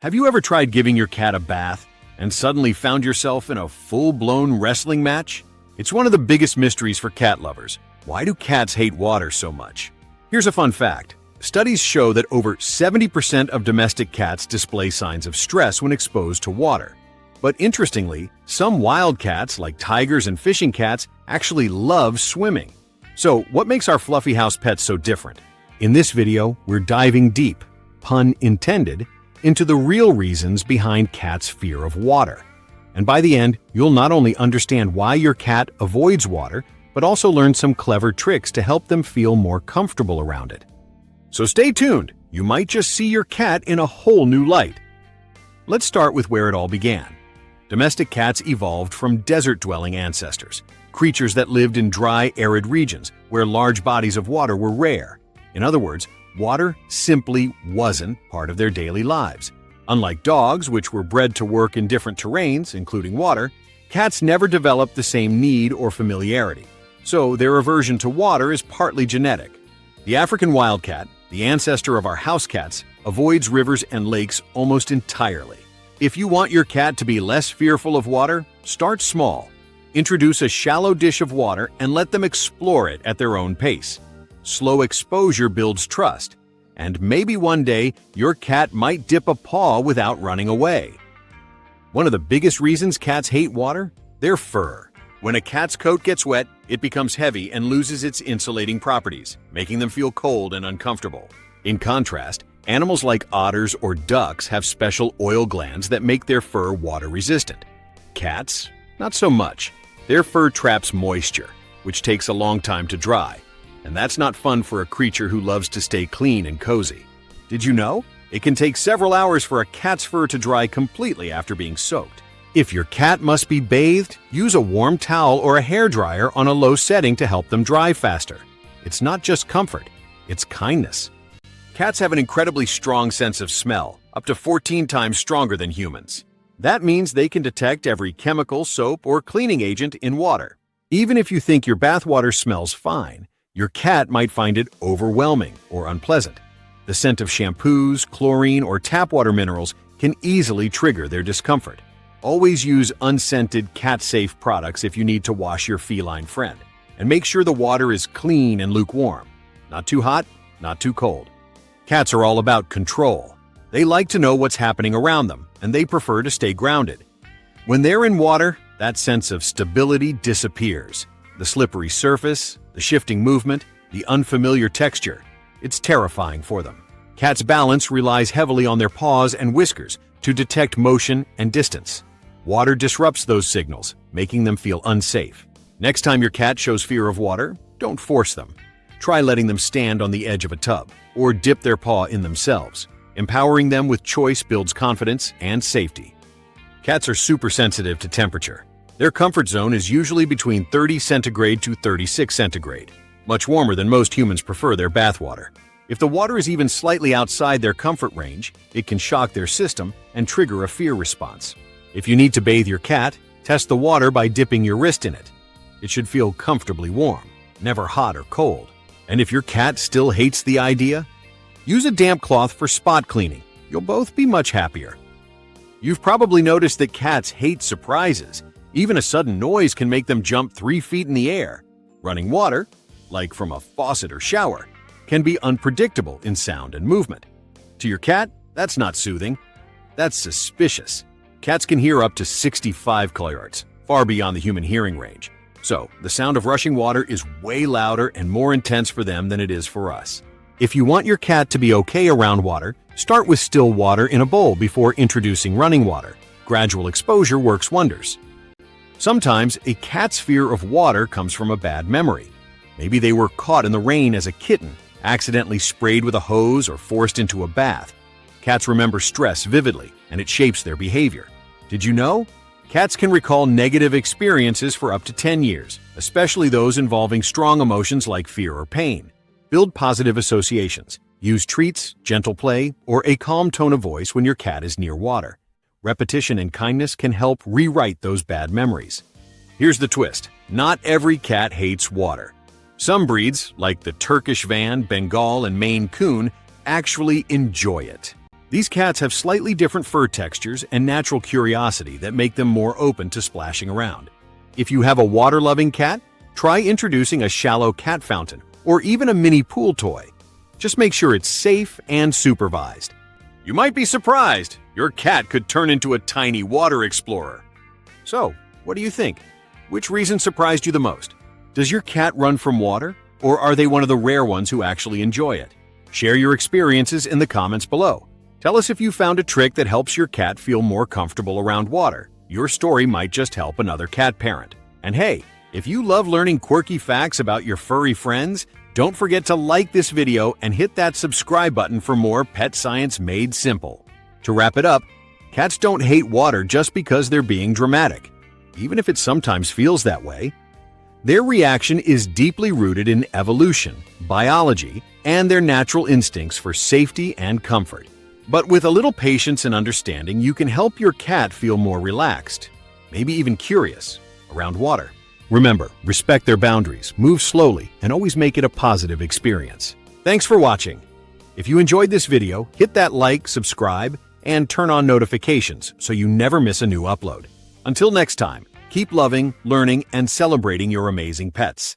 Have you ever tried giving your cat a bath and suddenly found yourself in a full-blown wrestling match? It's one of the biggest mysteries for cat lovers. Why do cats hate water so much? Here's a fun fact. Studies show that over 70% of domestic cats display signs of stress when exposed to water. But interestingly, some wild cats, like tigers and fishing cats, actually love swimming. So, what makes our fluffy house pets so different? In this video, we're diving deep, pun intended, into the real reasons behind cats' fear of water. And by the end, you'll not only understand why your cat avoids water, but also learn some clever tricks to help them feel more comfortable around it. So stay tuned, you might just see your cat in a whole new light. Let's start with where it all began. Domestic cats evolved from desert-dwelling ancestors, creatures that lived in dry, arid regions where large bodies of water were rare. In other words, water simply wasn't part of their daily lives. Unlike dogs, which were bred to work in different terrains, including water, cats never developed the same need or familiarity. So their aversion to water is partly genetic. The African wildcat, the ancestor of our house cats, avoids rivers and lakes almost entirely. If you want your cat to be less fearful of water, start small. Introduce a shallow dish of water and let them explore it at their own pace. Slow exposure builds trust, and maybe one day your cat might dip a paw without running away. One of the biggest reasons cats hate water? Their fur. When a cat's coat gets wet, it becomes heavy and loses its insulating properties, making them feel cold and uncomfortable. In contrast, animals like otters or ducks have special oil glands that make their fur water-resistant. Cats? Not so much. Their fur traps moisture, which takes a long time to dry. And that's not fun for a creature who loves to stay clean and cozy. Did you know? It can take several hours for a cat's fur to dry completely after being soaked. If your cat must be bathed, use a warm towel or a hairdryer on a low setting to help them dry faster. It's not just comfort, it's kindness. Cats have an incredibly strong sense of smell, up to 14 times stronger than humans. That means they can detect every chemical, soap, or cleaning agent in water. Even if you think your bathwater smells fine, your cat might find it overwhelming or unpleasant. The scent of shampoos, chlorine, or tap water minerals can easily trigger their discomfort. Always use unscented, cat-safe products if you need to wash your feline friend. And make sure the water is clean and lukewarm. Not too hot, not too cold. Cats are all about control. They like to know what's happening around them, and they prefer to stay grounded. When they're in water, that sense of stability disappears. The slippery surface, the shifting movement, the unfamiliar texture. It's terrifying for them. Cats' balance relies heavily on their paws and whiskers to detect motion and distance. Water disrupts those signals, making them feel unsafe. Next time your cat shows fear of water, don't force them. Try letting them stand on the edge of a tub or dip their paw in themselves. Empowering them with choice builds confidence and safety. Cats are super sensitive to temperature. Their comfort zone is usually between 30 centigrade to 36 centigrade, much warmer than most humans prefer their bathwater. If the water is even slightly outside their comfort range, it can shock their system and trigger a fear response. If you need to bathe your cat, test the water by dipping your wrist in it. It should feel comfortably warm, never hot or cold. And if your cat still hates the idea, use a damp cloth for spot cleaning. You'll both be much happier. You've probably noticed that cats hate surprises. Even a sudden noise can make them jump 3 feet in the air. Running water, like from a faucet or shower, can be unpredictable in sound and movement. To your cat, that's not soothing. That's suspicious. Cats can hear up to 65 kHz, far beyond the human hearing range. So, the sound of rushing water is way louder and more intense for them than it is for us. If you want your cat to be okay around water, start with still water in a bowl before introducing running water. Gradual exposure works wonders. Sometimes, a cat's fear of water comes from a bad memory. Maybe they were caught in the rain as a kitten, accidentally sprayed with a hose or forced into a bath. Cats remember stress vividly, and it shapes their behavior. Did you know? Cats can recall negative experiences for up to 10 years, especially those involving strong emotions like fear or pain. Build positive associations. Use treats, gentle play, or a calm tone of voice when your cat is near water. Repetition and kindness can help rewrite those bad memories. Here's the twist. Not every cat hates water. Some breeds, like the Turkish Van, Bengal, and Maine Coon, actually enjoy it. These cats have slightly different fur textures and natural curiosity that make them more open to splashing around. If you have a water-loving cat, try introducing a shallow cat fountain or even a mini pool toy. Just make sure it's safe and supervised. You might be surprised, your cat could turn into a tiny water explorer. So, what do you think? Which reason surprised you the most? Does your cat run from water, or are they one of the rare ones who actually enjoy it? Share your experiences in the comments below. Tell us if you found a trick that helps your cat feel more comfortable around water. Your story might just help another cat parent. And hey, if you love learning quirky facts about your furry friends, don't forget to like this video and hit that subscribe button for more pet science made simple. To wrap it up, cats don't hate water just because they're being dramatic, even if it sometimes feels that way. Their reaction is deeply rooted in evolution, biology, and their natural instincts for safety and comfort. But with a little patience and understanding, you can help your cat feel more relaxed, maybe even curious, around water. Remember, respect their boundaries, move slowly, and always make it a positive experience. Thanks for watching. If you enjoyed this video, hit that like, subscribe, and turn on notifications so you never miss a new upload. Until next time, keep loving, learning, and celebrating your amazing pets.